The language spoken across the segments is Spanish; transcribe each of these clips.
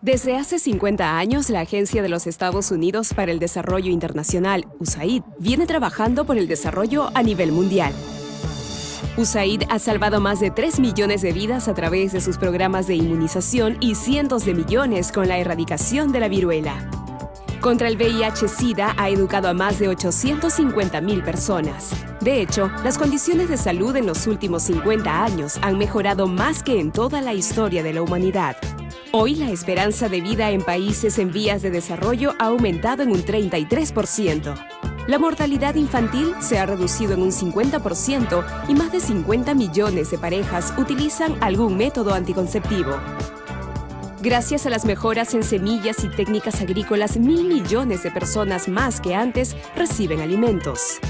Desde hace 50 años, la Agencia de los Estados Unidos para el Desarrollo Internacional, USAID, viene trabajando por el desarrollo a nivel mundial. USAID ha salvado más de 3 millones de vidas a través de sus programas de inmunización y cientos de millones con la erradicación de la viruela. Contra el VIH-Sida ha educado a más de 850.000 personas. De hecho, las condiciones de salud en los últimos 50 años han mejorado más que en toda la historia de la humanidad. Hoy, la esperanza de vida en países en vías de desarrollo ha aumentado en un 33%. La mortalidad infantil se ha reducido en un 50% y más de 50 millones de parejas utilizan algún método anticonceptivo. Gracias a las mejoras en semillas y técnicas agrícolas, 1.000 millones de personas más que antes reciben alimentos.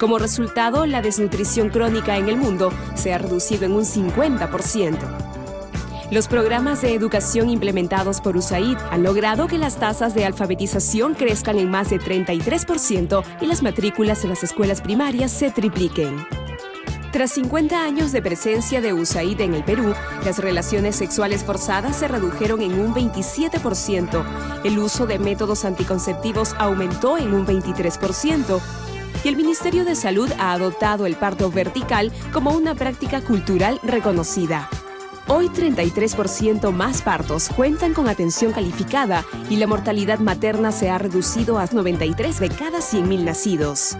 Como resultado, la desnutrición crónica en el mundo se ha reducido en un 50%. Los programas de educación implementados por USAID han logrado que las tasas de alfabetización crezcan en más de 33% y las matrículas en las escuelas primarias se tripliquen. Tras 50 años de presencia de USAID en el Perú, las relaciones sexuales forzadas se redujeron en un 27%, el uso de métodos anticonceptivos aumentó en un 23%, y el Ministerio de Salud ha adoptado el parto vertical como una práctica cultural reconocida. Hoy, 33% más partos cuentan con atención calificada y la mortalidad materna se ha reducido a 93 de cada 100.000 nacidos.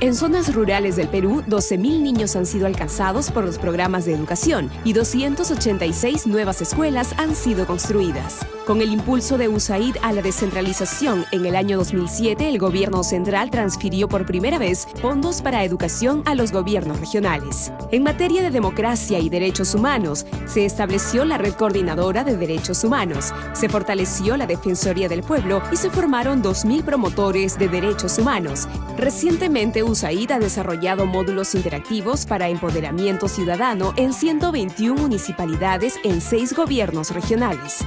En zonas rurales del Perú, 12.000 niños han sido alcanzados por los programas de educación y 286 nuevas escuelas han sido construidas. Con el impulso de USAID a la descentralización, en el año 2007 el gobierno central transfirió por primera vez fondos para educación a los gobiernos regionales. En materia de democracia y derechos humanos, se estableció la Red Coordinadora de Derechos Humanos, se fortaleció la Defensoría del Pueblo y se formaron 2.000 promotores de derechos humanos. Recientemente, USAID ha desarrollado módulos interactivos para empoderamiento ciudadano en 121 municipalidades en 6 gobiernos regionales.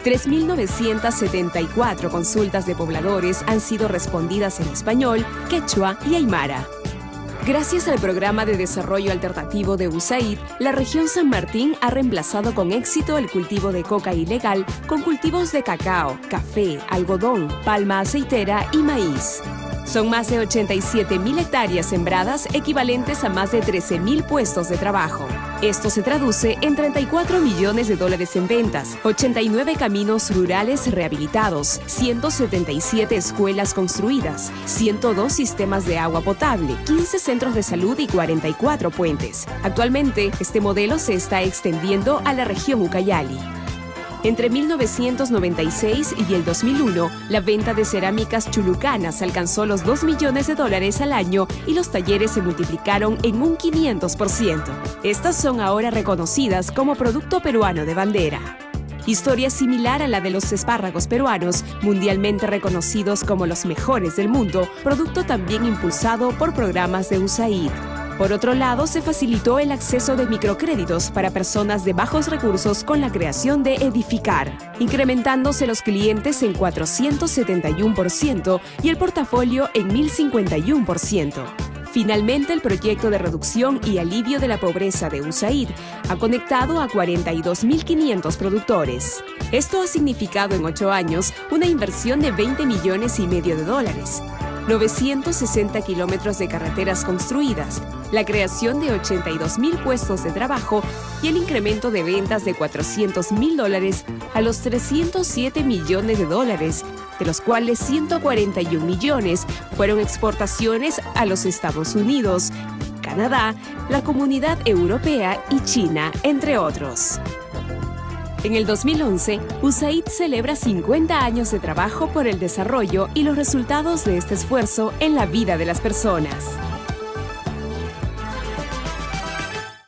3.974 consultas de pobladores han sido respondidas en español, quechua y aymara. Gracias al programa de desarrollo alternativo de USAID, la región San Martín ha reemplazado con éxito el cultivo de coca ilegal con cultivos de cacao, café, algodón, palma aceitera y maíz. Son más de 87.000 hectáreas sembradas, equivalentes a más de 13.000 puestos de trabajo. Esto se traduce en $34 millones en ventas, 89 caminos rurales rehabilitados, 177 escuelas construidas, 102 sistemas de agua potable, 15 centros de salud y 44 puentes. Actualmente, este modelo se está extendiendo a la región Ucayali. Entre 1996 y el 2001, la venta de cerámicas chulucanas alcanzó los $2 millones al año y los talleres se multiplicaron en un 500%. Estas son ahora reconocidas como producto peruano de bandera. Historia similar a la de los espárragos peruanos, mundialmente reconocidos como los mejores del mundo, producto también impulsado por programas de USAID. Por otro lado, se facilitó el acceso de microcréditos para personas de bajos recursos con la creación de Edificar, incrementándose los clientes en 471% y el portafolio en 1.051%. Finalmente, el proyecto de reducción y alivio de la pobreza de USAID ha conectado a 42.500 productores. Esto ha significado en 8 años una inversión de $20,5 millones, 960 kilómetros de carreteras construidas, la creación de 82.000 puestos de trabajo y el incremento de ventas de $400,000 a los $307 millones, de los cuales 141 millones fueron exportaciones a los Estados Unidos, Canadá, la Comunidad Europea y China, entre otros. En el 2011, USAID celebra 50 años de trabajo por el desarrollo y los resultados de este esfuerzo en la vida de las personas.